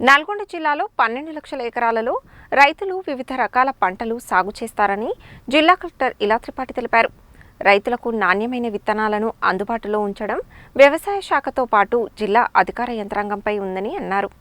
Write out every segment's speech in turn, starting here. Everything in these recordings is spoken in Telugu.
నల్గొండ జిల్లాలో 12 లక్షల ఎకరాలలో రైతులు వివిధ రకాల పంటలు సాగు చేస్తారని జిల్లా కలెక్టర్ ఇలా త్రిపాఠి తెలిపారు. రైతులకు నాణ్యమైన విత్తనాలను అందుబాటులో ఉంచడం వ్యవసాయ శాఖతో పాటు జిల్లా అధికార యంత్రాంగంపై ఉందని అన్నారు.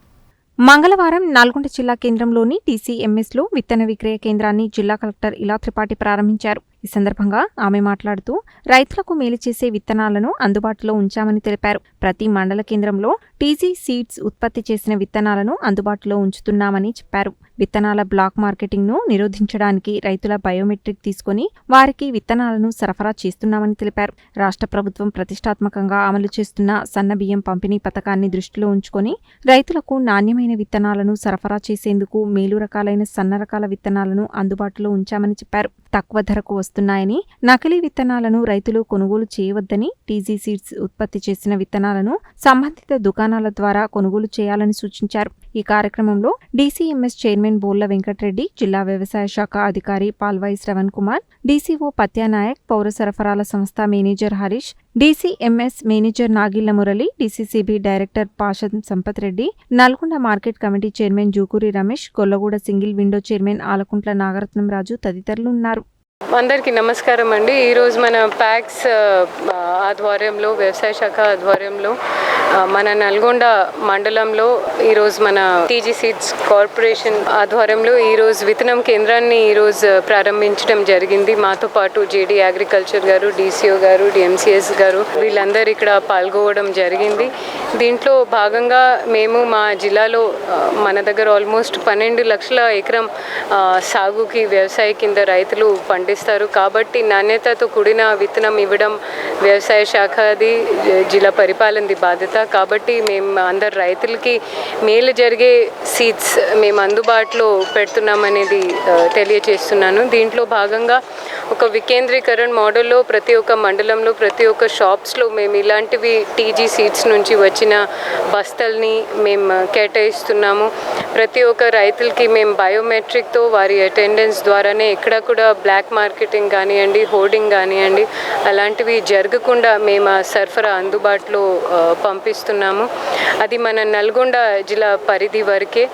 మంగళవారం నల్గొండ జిల్లా కేంద్రంలోని టీసీఎంఎస్లో విత్తన విక్రయ కేంద్రాన్ని జిల్లా కలెక్టర్ ఇలా త్రిపాఠి ప్రారంభించారు. ఈ సందర్భంగా ఆమె మాట్లాడుతూ రైతులకు మేలు చేసే విత్తనాలను అందుబాటులో ఉంచామని తెలిపారు. ప్రతి మండల కేంద్రంలో టీజీ సీడ్స్ ఉత్పత్తి చేసిన విత్తనాలను అందుబాటులో ఉంచుతున్నామని చెప్పారు. విత్తనాల బ్లాక్ మార్కెటింగ్ను నిరోధించడానికి రైతుల బయోమెట్రిక్ తీసుకుని వారికి విత్తనాలను సరఫరా చేస్తున్నామని తెలిపారు. రాష్ట్ర ప్రభుత్వం ప్రతిష్టాత్మకంగా అమలు చేస్తున్న సన్నబియ్యం పంపిణీ పథకాన్ని దృష్టిలో ఉంచుకొని రైతులకు నాణ్యమైన విత్తనాలను సరఫరా చేసేందుకు మేలు రకాలైన సన్న రకాల విత్తనాలను అందుబాటులో ఉంచామని చెప్పారు. తక్కువ ధరకు వస్తున్నాయని, నకిలీ విత్తనాలను రైతులు కొనుగోలు చేయవద్దని, టీజీ సీడ్స్ ఉత్పత్తి చేసిన విత్తనాలను సంబంధిత దుకాణాల ద్వారా కొనుగోలు చేయాలని సూచించారు. ఈ కార్యక్రమంలో డీసీఎంఎస్ చైర్మన్ బోళ్ల వెంకటరెడ్డి, జిల్లా వ్యవసాయ శాఖ అధికారి పాల్వాయి శ్రవణ్ కుమార్, డీసీఓ పత్యానాయక్, పౌర సరఫరాల సంస్థ manager Harish, DCMS manager Nagilla Murali, DCCB director Pasham Sampath Reddy, Nalgonda market committee chairman Jukuri Ramesh, Gollaguda single window chairman Alakuntla Nagaratnam Raju తదితరులు ఉన్నారు. అందరికీ నమస్కారం అండి. ఈరోజు మన ప్యాక్స్ ఆధ్వర్యంలో, వ్యవసాయ శాఖ ఆధ్వర్యంలో మన నల్గొండ మండలంలో ఈరోజు మన టీజీ సీడ్స్ కార్పొరేషన్ ఆధ్వర్యంలో ఈరోజు విత్తనం కేంద్రాన్ని ఈరోజు ప్రారంభించడం జరిగింది. మాతో పాటు జేడీ అగ్రికల్చర్ గారు, డీసీఓ గారు, డిఎంసీఎస్ గారు వీళ్ళందరూ ఇక్కడ పాల్గొనడం జరిగింది. దీంట్లో భాగంగా మేము మా జిల్లాలో మన దగ్గర ఆల్మోస్ట్ 12 లక్షల ఎకరం సాగుకి వ్యవసాయ కింద రైతులు పండిస్తారు. కాబట్టి నాణ్యతతో కూడిన విత్తనం ఇవ్వడం వ్యవసాయ శాఖది, జిల్లా పరిపాలనది బాధ్యత. కాబట్టి మేము అందరు రైతులకి మేలు జరిగే సీడ్స్ మేము అందుబాటులో పెడుతున్నామనేది తెలియజేస్తున్నాను. దీంట్లో భాగంగా ఒక వికేంద్రీకరణ మోడల్లో ప్రతి ఒక్క మండలంలో, ప్రతి ఒక్క షాప్స్లో మేము ఇలాంటివి టీజీ సీడ్స్ నుంచి వచ్చిన బస్తల్ని మేము కేటాయిస్తున్నాము. ప్రతి ఒక్క రైతులకి మేము బయోమెట్రిక్తో వారి అటెండెన్స్ ద్వారానే ఎక్కడ కూడా బ్లాక్ మార్కెటింగ్ కానివ్వండి, హోర్డింగ్ కానివ్వండి అలాంటివి జరగకుండా మేము ఆ సరఫరా అందుబాటులో పంపిస్తున్నాము. అది మన నల్గొండ జిల్లా పరిధి వరకే.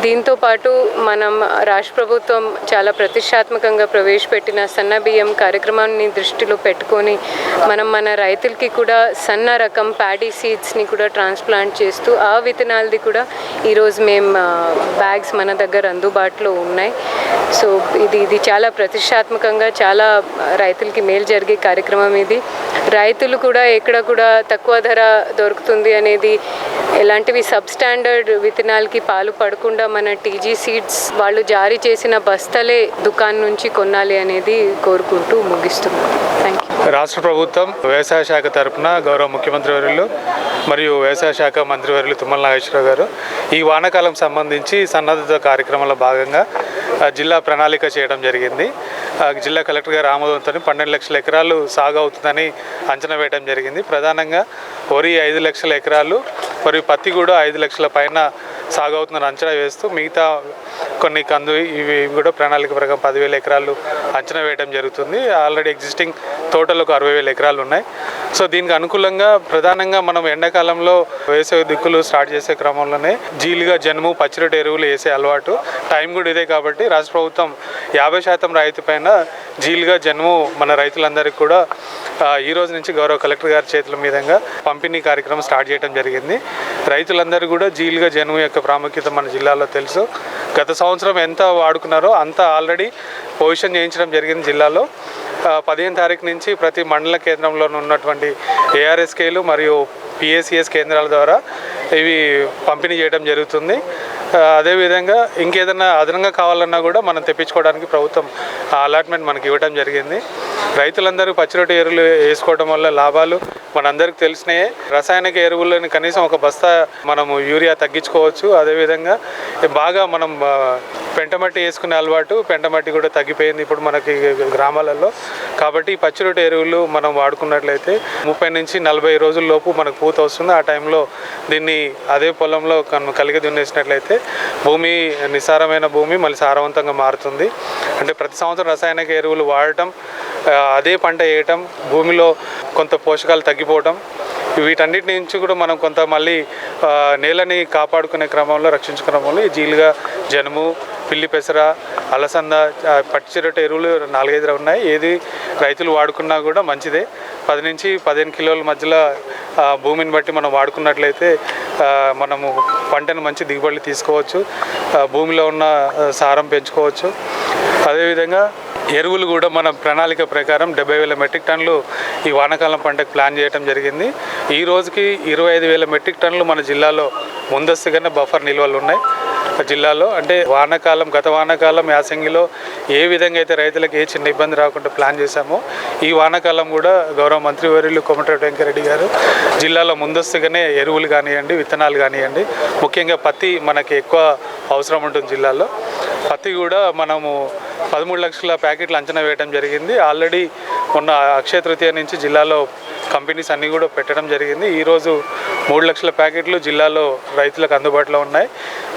దీంతోపాటు మనం రాష్ట్ర ప్రభుత్వం చాలా ప్రతిష్టాత్మకంగా ప్రవేశపెట్టిన సన్న బియ్యం కార్యక్రమాన్ని దృష్టిలో పెట్టుకొని మనం మన రైతులకి కూడా సన్న రకం ప్యాడీ సీడ్స్ని కూడా ట్రాన్స్ప్లాంట్ చేస్తూ ఆ విత్తనాలది కూడా ఈరోజు మేము బ్యాగ్స్ మన దగ్గర అందుబాటులో ఉన్నాయి. సో ఇది చాలా ప్రతిష్టాత్మకంగా, చాలా రైతులకి మేలు జరిగే కార్యక్రమం ఇది. రైతులు కూడా ఎక్కడ కూడా తక్కువ ధర దొరుకుతుంది అనేది, ఎలాంటివి సబ్స్టాండర్డ్ విత్తనాలకి పాలు పడకుండా మన టీజీ సీడ్స్ వాళ్ళు జారీ చేసిన బస్తలే దుకాణం నుంచి కొనాలి అనేది కోరుకుంటూ ముగిస్తున్నాను. Thank you. రాష్ట్ర ప్రభుత్వం వ్యవసాయ శాఖ తరఫున గౌరవ ముఖ్యమంత్రి వర్యులు మరియు వ్యవసాయ శాఖ మంత్రి వర్యులు తుమ్మల నాగేశ్వరరావు గారు ఈ వానాకాలం సంబంధించి సన్నద్ధత కార్యక్రమంలో భాగంగా జిల్లా ప్రణాళిక చేయడం జరిగింది. జిల్లా కలెక్టర్ గారు ఆమోదంతో 12 లక్షల ఎకరాలు సాగు అవుతుందని అంచనా వేయడం జరిగింది. ప్రధానంగా వరి 5 లక్షల ఎకరాలు మరియు పత్తి కూడా 5 లక్షల పైన సాగు అవుతుందని అంచనా వేస్తూ మిగతా కొన్ని కందు ఇవి కూడా ప్రణాళిక ప్రకారం 10,000 ఎకరాలు అంచనా వేయడం జరుగుతుంది. ఆల్రెడీ ఎగ్జిస్టింగ్ టోటల్ ఒక 60,000 ఎకరాలు ఉన్నాయి. సో దీనికి అనుకూలంగా ప్రధానంగా మనం ఎండాకాలంలో వేసే దిక్కులు స్టార్ట్ చేసే క్రమంలోనే జీలుగా, జనుము, పచ్చిరొట్టు ఎరువులు వేసే అలవాటు, టైం కూడా ఇదే కాబట్టి రాష్ట్ర ప్రభుత్వం 50% రాయితీ పైన జీలుగా, జనుము మన రైతులందరికీ కూడా ఈ రోజు నుంచి గౌరవ కలెక్టర్ గారి చేతుల మీదుగా పంపిణీ కార్యక్రమం స్టార్ట్ చేయడం జరిగింది. రైతులందరూ కూడా జీలుగా, జనుము యొక్క ప్రాముఖ్యత మన జిల్లాలో తెలుసు. గత సంవత్సరం ఎంత వాడుకున్నారో అంత ఆల్రెడీ పొజిషన్ చేయించడం జరిగింది జిల్లాలో. 15 తారీఖు నుంచి ప్రతి మండల కేంద్రంలో ఉన్నటువంటి ఏఆర్ఎస్కేలు మరియు పిఎస్సిఎస్ కేంద్రాల ద్వారా ఇవి పంపిణీ చేయడం జరుగుతుంది. అదేవిధంగా ఇంకేదైనా అదనంగా కావాలన్నా కూడా మనం తెప్పించుకోవడానికి ప్రభుత్వం అలాట్మెంట్ మనకి ఇవ్వడం జరిగింది. రైతులందరూ పచ్చిరొట్టు ఎరువులు వేసుకోవడం వల్ల లాభాలు మనందరికీ తెలిసినాయే. రసాయనిక ఎరువులని కనీసం ఒక బస్తా మనము యూరియా తగ్గించుకోవచ్చు. అదేవిధంగా బాగా మనం పెంటమట్టి వేసుకునే అలవాటు, పెంటమట్టి కూడా తగ్గిపోయింది ఇప్పుడు మనకి గ్రామాలలో. కాబట్టి పచ్చిరొట్టు ఎరువులు మనం వాడుకున్నట్లయితే 30 నుంచి 40 రోజుల లోపు మనకు పూత వస్తుంది. ఆ టైంలో దీన్ని అదే పొలంలో కలిగి దున్నేసినట్లయితే భూమి, నిస్సారమైన భూమి మళ్ళీ సారవంతంగా మారుతుంది. అంటే ప్రతి సంవత్సరం రసాయనిక ఎరువులు వాడటం, అదే పంట వేయటం, భూమిలో కొంత పోషకాలు తగ్గిపోవటం, వీటన్నిటి నుంచి కూడా మనం కొంత మళ్ళీ నేలని కాపాడుకునే క్రమంలో రక్షించుకునే క్రమంలో ఈ జీలుగా, జనుము, పిల్లి పెసర, అలసంద, పచ్చి చిరట ఎరువులు 4-5 ఉన్నాయి. ఏది రైతులు వాడుకున్నా కూడా మంచిదే. 10 నుంచి 15 కిలోల మధ్యలో భూమిని బట్టి మనం వాడుకున్నట్లయితే మనము పంటను మంచి దిగుబడులు తీసుకోవచ్చు, భూమిలో ఉన్న సారం పెంచుకోవచ్చు. అదేవిధంగా ఎరువులు కూడా మన ప్రణాళిక ప్రకారం 70,000 మెట్రిక్ టన్నులు ఈ వానాకాలం పంటకు ప్లాన్ చేయడం జరిగింది. ఈ రోజుకి 25,000 మెట్రిక్ టన్నులు మన జిల్లాలో ముందస్తుగానే బఫర్ నిల్వలు ఉన్నాయి జిల్లాలో. అంటే గత వానాకాలం యాసంగిలో ఏ విధంగా అయితే రైతులకు ఏ చిన్న ఇబ్బంది రాకుండా ప్లాన్ చేశామో ఈ వానాకాలం కూడా గౌరవ మంత్రివర్యులు కోమటిరెడ్డి వెంకరెడ్డి గారు జిల్లాలో ముందస్తుగానే ఎరువులు కానివ్వండి, విత్తనాలు కానివ్వండి, ముఖ్యంగా పత్తి మనకి ఎక్కువ అవసరం ఉంటుంది జిల్లాలో. పత్తి కూడా మనము 13 లక్షల ప్యాకెట్లు అంచనా వేయడం జరిగింది. ఆల్రెడీ మొన్న అక్షయ తృతీయ నుంచి జిల్లాలో కంపెనీస్ అన్నీ కూడా పెట్టడం జరిగింది. ఈరోజు 3 లక్షల ప్యాకెట్లు జిల్లాలో రైతులకు అందుబాటులో ఉన్నాయి.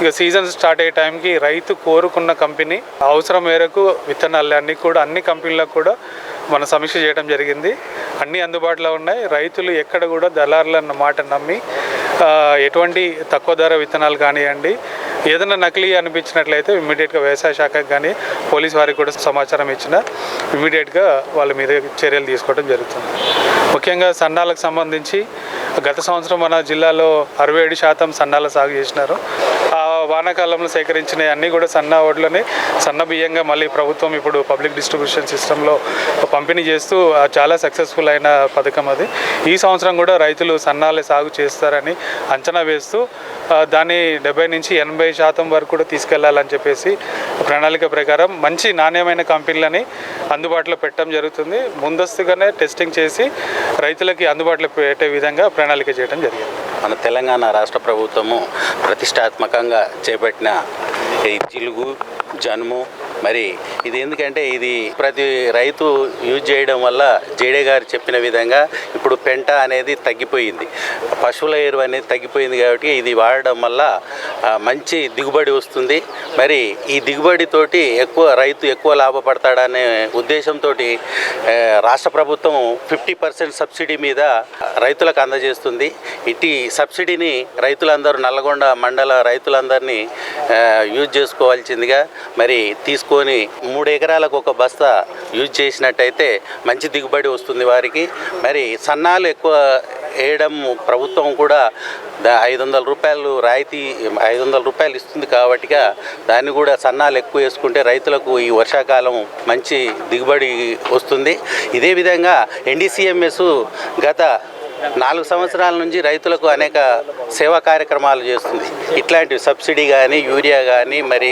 ఇక సీజన్ స్టార్ట్ అయ్యే టైంకి రైతు కోరుకున్న కంపెనీ అవసరం మేరకు విత్తనాలు అన్ని కంపెనీలకు కూడా మన సమీక్ష చేయడం జరిగింది. అన్నీ అందుబాటులో ఉన్నాయి. రైతులు ఎక్కడ కూడా దళారుల మాట నమ్మి ఎటువంటి తక్కువ ధర విత్తనాలు కానివ్వండి, ఏదైనా నకిలీ అనిపించినట్లయితే ఇమ్మీడియట్గా వ్యవసాయ శాఖకు కానీ పోలీస్ వారికి కూడా సమాచారం ఇచ్చినా ఇమ్మీడియట్గా వాళ్ళ మీద చర్యలు తీసుకోవడం జరుగుతుంది. ముఖ్యంగా సన్నాలకు సంబంధించి గత సంవత్సరం మన జిల్లాలో 67% సన్నాల సాగు చేసినారు. ఆ వానాకాలంలో సేకరించిన అన్నీ కూడా సన్న వడ్లని సన్న బియ్యంగా మళ్ళీ ప్రభుత్వం ఇప్పుడు పబ్లిక్ డిస్ట్రిబ్యూషన్ సిస్టంలో పంపిణీ చేస్తూ చాలా సక్సెస్ఫుల్ అయిన పథకం అది. ఈ సంవత్సరం కూడా రైతులు సన్నాలే సాగు చేస్తారని అంచనా వేస్తూ దాన్ని 70 నుంచి 80% వరకు కూడా తీసుకెళ్లాలని చెప్పేసి ప్రణాళిక ప్రకారం మంచి నాణ్యమైన కంపెనీలని అందుబాటులో పెట్టడం జరుగుతుంది. ముందస్తుగానే టెస్టింగ్ చేసి రైతులకి అందుబాటులో పెట్టే విధంగా ప్రణాళిక చేయడం జరిగింది. మన తెలంగాణ రాష్ట్ర ప్రభుత్వము ప్రతిష్టాత్మకంగా చేపట్టిన ఈ జిలుగు, జనుము, మరి ఇది ఎందుకంటే ఇది ప్రతి రైతు యూజ్ చేయడం వల్ల జేడే గారు చెప్పిన విధంగా ఇప్పుడు పెంట అనేది తగ్గిపోయింది, పశువుల ఎరువు అనేది తగ్గిపోయింది. కాబట్టి ఇది వాడడం వల్ల మంచి దిగుబడి వస్తుంది. మరి ఈ దిగుబడితోటి రైతు ఎక్కువ లాభపడతాడనే ఉద్దేశంతో రాష్ట్ర ప్రభుత్వం 50% సబ్సిడీ మీద రైతులకు అందజేస్తుంది. ఇటు సబ్సిడీని రైతులందరూ నల్లగొండ మండల రైతులందరినీ యూజ్ చేసుకోవాల్సిందిగా మరి తీసుకొని 3 ఎకరాలకు ఒక బస్తా యూజ్ చేసినట్టయితే మంచి దిగుబడి వస్తుంది వారికి. మరి సన్నాలు ఎక్కువ వేయడం ప్రభుత్వం కూడా 500 రూపాయలు రాయితీ 500 రూపాయలు ఇస్తుంది. కాబట్టిగా దాన్ని కూడా సన్నాలు ఎక్కువ వేసుకుంటే రైతులకు ఈ వర్షాకాలం మంచి దిగుబడి వస్తుంది. ఇదే విధంగా NDCMS గత 4 సంవత్సరాల నుంచి రైతులకు అనేక సేవా కార్యక్రమాలు చేస్తుంది. ఇట్లాంటి సబ్సిడీ కానీ, యూరియా కానీ, మరి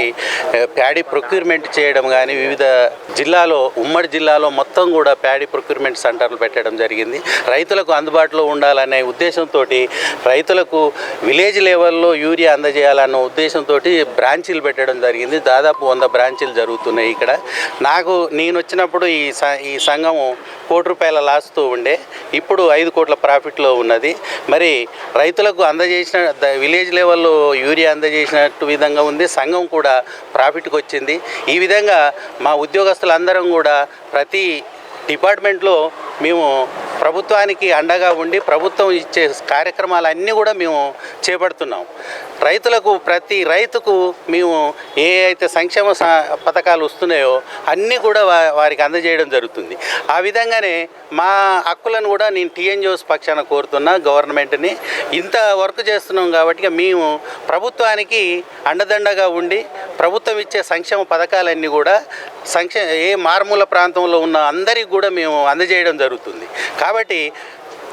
ప్యాడీ ప్రొక్యూర్మెంట్ చేయడం కానీ వివిధ జిల్లాలో, ఉమ్మడి జిల్లాలో మొత్తం కూడా ప్యాడీ ప్రొక్యూర్మెంట్ సెంటర్లు పెట్టడం జరిగింది. రైతులకు అందుబాటులో ఉండాలనే ఉద్దేశంతో రైతులకు విలేజ్ లెవెల్లో యూరియా అందజేయాలన్న ఉద్దేశంతో బ్రాంచీలు పెట్టడం జరిగింది. దాదాపు 100 బ్రాంచీలు జరుగుతున్నాయి ఇక్కడ. నేను వచ్చినప్పుడు ఈ సంఘం ₹1 లాస్తో ఉండే, ఇప్పుడు 5 కోట్ల ప్రాఫిట్లో ఉన్నది. మరి రైతులకు అందజేసిన విలేజ్ లెవెల్లో యూరియా అందజేసినట్టు విధంగా ఉంది. సంఘం కూడా ప్రాఫిట్కి వచ్చింది. ఈ విధంగా మా ఉద్యోగస్తులందరం కూడా ప్రతి డిపార్ట్మెంట్లో మేము ప్రభుత్వానికి అండగా ఉండి ప్రభుత్వం ఇచ్చే కార్యక్రమాలన్నీ కూడా మేము చేపడుతున్నాం. ప్రతి రైతుకు మేము ఏ అయితే సంక్షేమ పథకాలు వస్తున్నాయో అన్నీ కూడా వారికి అందజేయడం జరుగుతుంది. ఆ విధంగానే మా హక్కులను కూడా నేను TNGOs పక్షాన కోరుతున్నా గవర్నమెంట్ని. ఇంత వర్క్ చేస్తున్నాం కాబట్టి మేము ప్రభుత్వానికి అండదండగా ఉండి ప్రభుత్వం ఇచ్చే సంక్షేమ పథకాలన్నీ కూడా ఏ మారుమూల ప్రాంతంలో ఉన్న అందరికీ కూడా మేము అందజేయడం జరుగుతుంది. కాబట్టి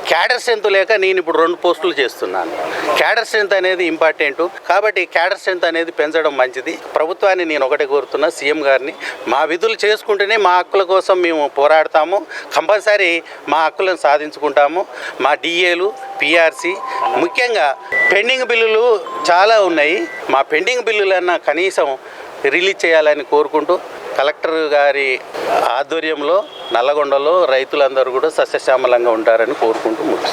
క్యాడర్ స్ట్రెంత్ లేక నేను ఇప్పుడు 2 పోస్టులు చేస్తున్నాను. క్యాడర్ స్ట్రెంత్ అనేది ఇంపార్టెంట్. కాబట్టి క్యాడర్ స్ట్రెంత్ అనేది పెంచడం మంచిది. ప్రభుత్వాన్ని నేను ఒకటే కోరుతున్నా, సీఎం గారిని, మా విధులు చేసుకుంటేనే మా హక్కుల కోసం మేము పోరాడతాము. కంపల్సరీ మా హక్కులను సాధించుకుంటాము. మా DAలు, PRC, ముఖ్యంగా పెండింగ్ బిల్లులు చాలా ఉన్నాయి. మా పెండింగ్ బిల్లులన్నా కనీసం రిలీజ్ చేయాలని కోరుకుంటూ కలెక్టర్ గారి ఆధ్వర్యంలో నల్లగొండలో రైతులందరూ కూడా సస్యశ్యామలంగా ఉంటారని కోరుకుంటూ ముగిస్తాం.